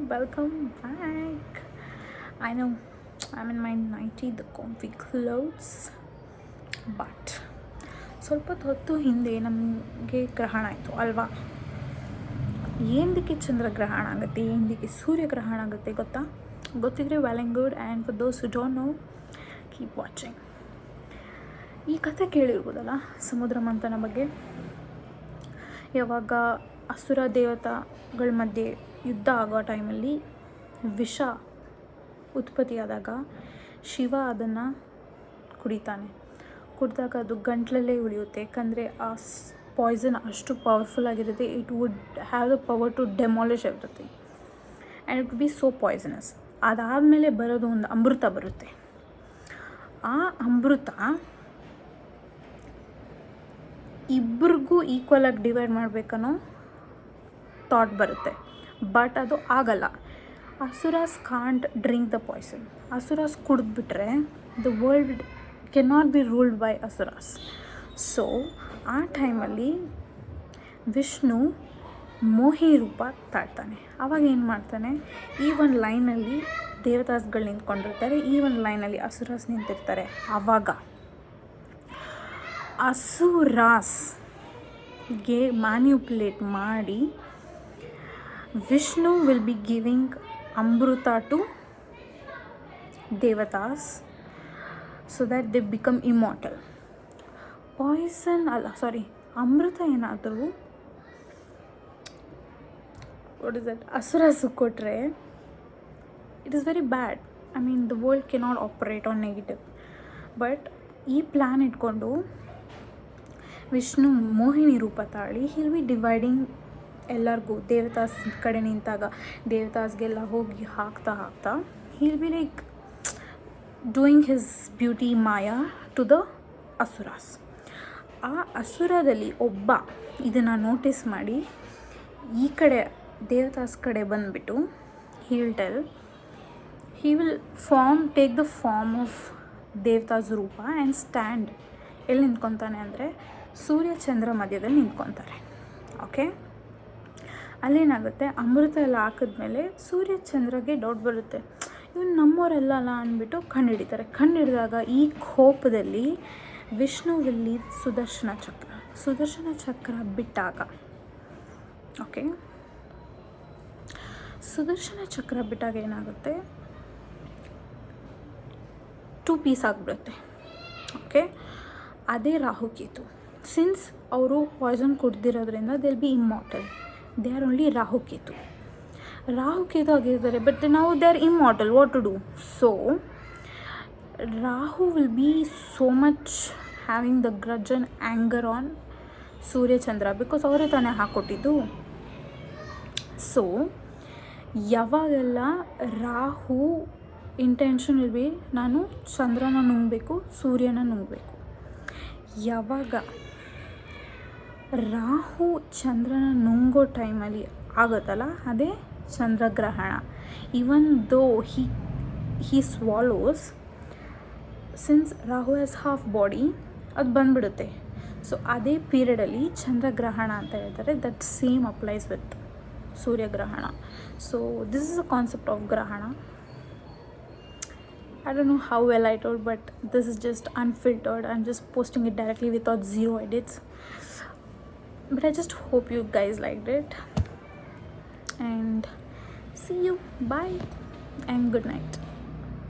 welcome back. I know I'm in my nighty, the comfy clothes, but ಸ್ವಲ್ಪ ಹೊತ್ತು ಹಿಂದೆ ನಮಗೆ ಗ್ರಹಣ ಆಯಿತು ಅಲ್ವಾ. ಏನಕ್ಕೆ ಚಂದ್ರಗ್ರಹಣ ಆಗುತ್ತೆ, ಏನಕ್ಕೆ ಸೂರ್ಯಗ್ರಹಣ ಆಗುತ್ತೆ ಗೊತ್ತಿದ್ರೆ well and good, and for those ಹು ಡೋಂಟ್ ನೋ ಕೀಪ್ ವಾಚಿಂಗ್. ಈ ಕಥೆ ಕೇಳಿರ್ಬೋದಲ್ಲ, ಸಮುದ್ರ ಮಂಥನ ಬಗ್ಗೆ. ಯಾವಾಗ ಅಸುರ ದೇವತೆಗಳ ಮಧ್ಯೆ ಯುದ್ಧ ಆಗೋ ಟೈಮಲ್ಲಿ ವಿಷ ಉತ್ಪತ್ತಿಯಾದಾಗ ಶಿವ ಅದನ್ನು ಕುಡಿದಾಗ ಅದು ಗಂಟ್ಲಲ್ಲೇ ಉಳಿಯುತ್ತೆ. ಯಾಕಂದರೆ ಆ ಪಾಯ್ಸನ್ ಅಷ್ಟು ಪವರ್ಫುಲ್ ಆಗಿರುತ್ತೆ. It would have the power to demolish everything and it would be so poisonous. ಅದಾದಮೇಲೆ ಬರೋದು ಒಂದು ಅಮೃತ ಬರುತ್ತೆ. ಆ ಅಮೃತ ಇಬ್ಬರಿಗೂ ಈಕ್ವಲಾಗಿ ಡಿವೈಡ್ ಮಾಡಬೇಕನ್ನೋ ಥಾಟ್ ಬರುತ್ತೆ, ಬಟ್ ಅದು ಆಗಲ್ಲ. Asuras can't drink the poison. Asuras ಕುಡಿದ್ಬಿಟ್ರೆ the world cannot be ruled by asuras. So ಆ ಟೈಮಲ್ಲಿ ವಿಷ್ಣು ಮೋಹಿ ರೂಪ ತಾಳ್ತಾನೆ. ಆವಾಗ ಏನು ಮಾಡ್ತಾನೆ, ಈ ಒಂದು ಲೈನಲ್ಲಿ ದೇವತಾಸ್ಗಳು ನಿಂತ್ಕೊಂಡಿರ್ತಾರೆ, ಈ ಒಂದು ಲೈನಲ್ಲಿ ಅಸುರಾಸ್ ನಿಂತಿರ್ತಾರೆ. ಆವಾಗ ಅಸುರಾಸ್ಗೆ ಮ್ಯಾನ್ಯುಪ್ಯುಲೇಟ್ ಮಾಡಿ Vishnu will be giving amrita to devatas so that they become immortal. ಅಮೃತ ಏನಾದರೂ ಅಸುರಾಸು ಕೊಟ್ಟರೆ it is very bad. I mean the world cannot operate on negative. But ಈ ಪ್ಲ್ಯಾನ್ ಇಟ್ಕೊಂಡು ವಿಷ್ಣು ಮೋಹಿನಿ ರೂಪ ತಾಳಿ ಹಿಲ್ ಬಿ ಡಿವೈಡಿಂಗ್ ಎಲ್ಲರಿಗೂ. ದೇವತಾಸ್ ಕಡೆ ನಿಂತಾಗ ದೇವತಾಸ್ಗೆಲ್ಲ ಹೋಗಿ ಹಾಕ್ತಾ he'll be like doing his beauty maya to the asuras. ಆ ಅಸುರದಲ್ಲಿ ಒಬ್ಬ ಇದನ್ನು ನೋಟಿಸ್ ಮಾಡಿ ಈ ಕಡೆ ದೇವತಾಸ್ ಕಡೆ ಬಂದುಬಿಟ್ಟು he will take the form of devatas ರೂಪ ಆ್ಯಂಡ್ ಸ್ಟ್ಯಾಂಡ್. ಎಲ್ಲಿ ನಿಂತ್ಕೊತಾನೆ ಅಂದರೆ ಸೂರ್ಯ ಚಂದ್ರ ಮಧ್ಯದಲ್ಲಿ ನಿಂತ್ಕೊತಾರೆ. ಓಕೆ, ಅಲ್ಲೇನಾಗುತ್ತೆ, ಅಮೃತ ಎಲ್ಲ ಹಾಕಿದ್ಮೇಲೆ ಸೂರ್ಯ ಚಂದ್ರಗೆ ಡೌಟ್ ಬರುತ್ತೆ, ಇವನು ನಮ್ಮವರೆಲ್ಲ ಅಂದ್ಬಿಟ್ಟು ಕಂಡುಹಿಡಿದಾಗ ಈ ಕೋಪದಲ್ಲಿ ವಿಷ್ಣು ವಿಲ್ಲಿ ಸುದರ್ಶನ ಚಕ್ರ ಬಿಟ್ಟಾಗ, ಓಕೆ, ಸುದರ್ಶನ ಚಕ್ರ ಬಿಟ್ಟಾಗ ಏನಾಗುತ್ತೆ, 2 ಪೀಸ್ ಆಗಿಬಿಡುತ್ತೆ. ಓಕೆ, ಅದೇ ರಾಹುಕೇತು. ಸಿನ್ಸ್ ಅವರು ಪಾಯ್ಸನ್ ಕುಡ್ದಿರೋದ್ರಿಂದ they will be immortal. They are only Rahu Ketu ಆಗಿರ್ತಾರೆ, ಬಟ್ ನಾವು they are immortal. What to do? So Rahu will be so much having the grudge and anger on Surya Chandra, because ಅವರೇ ತಾನೇ ಹಾಕ್ಕೊಟ್ಟಿದ್ದು. ಸೊ ಯಾವಾಗೆಲ್ಲ ರಾಹು ಇಂಟೆನ್ಷನ್ ವಿಲ್ ಬಿ, ನಾನು ಚಂದ್ರನ ನುಂಗಬೇಕು, ಸೂರ್ಯನ ನುಂಗಬೇಕು. ಯಾವಾಗ ರಾಹು ಚಂದ್ರನ ನುಂಗೋ ಟೈಮಲ್ಲಿ ಆಗುತ್ತಲ್ಲ, ಅದೇ ಚಂದ್ರಗ್ರಹಣ. Even though he swallows, since Rahu has half body, ಅದು ಬಂದ್ಬಿಡುತ್ತೆ. ಸೊ ಅದೇ ಪೀರಿಯಡಲ್ಲಿ ಚಂದ್ರಗ್ರಹಣ ಅಂತ ಹೇಳ್ತಾರೆ. That same applies with suryagrahana. So this is a concept of grahana. I don't know how well I told, but this is just unfiltered. I'm just posting it directly without zero edits. But I just hope you guys liked it. And see you. Bye and good night.